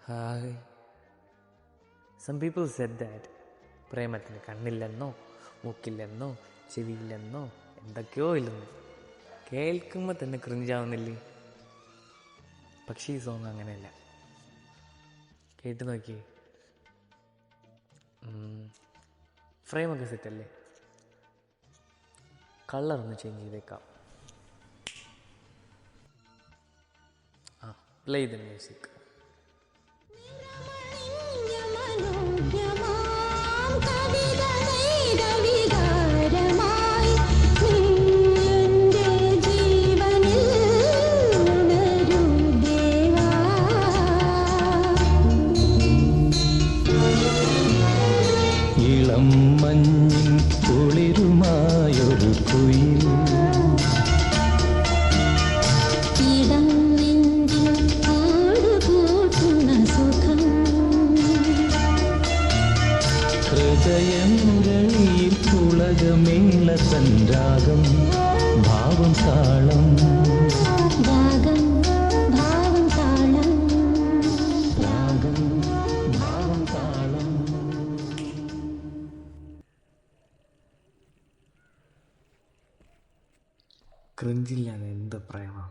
Hi. Some people said that പ്രേമത്തിന് കണ്ണില്ലെന്നോ മൂക്കില്ലെന്നോ ചെവിയില്ലെന്നോ എന്തൊക്കെയോ ഇല്ലെന്നോ. കേൾക്കുമ്പോൾ തന്നെ ക്രിഞ്ചാവുന്നില്ലേ? പക്ഷേ ഈ സോങ് അങ്ങനെയല്ല. കേട്ട് നോക്കിയേ. ഫ്രെയിമൊക്കെ സെറ്റല്ലേ? കളറൊന്ന് ചേഞ്ച് ചെയ്തേക്കാം. Play the music. ഇളം മഞ്ഞിൻ കുളിരുമായൊരു കുയിൽ ഇടം നെഞ്ചിൽ കൂടുകൂട്ടുന്ന സുഖം ഹൃദയമുരളിയിൽ പുളകമേള സഞ്ജാഗം ഭാവം താളം രാഗം ഭാവം താളം രാഗം ഭാവം താളം. ക്രിഞ്ചില്ലാതെ എന്ത് പ്രേമം?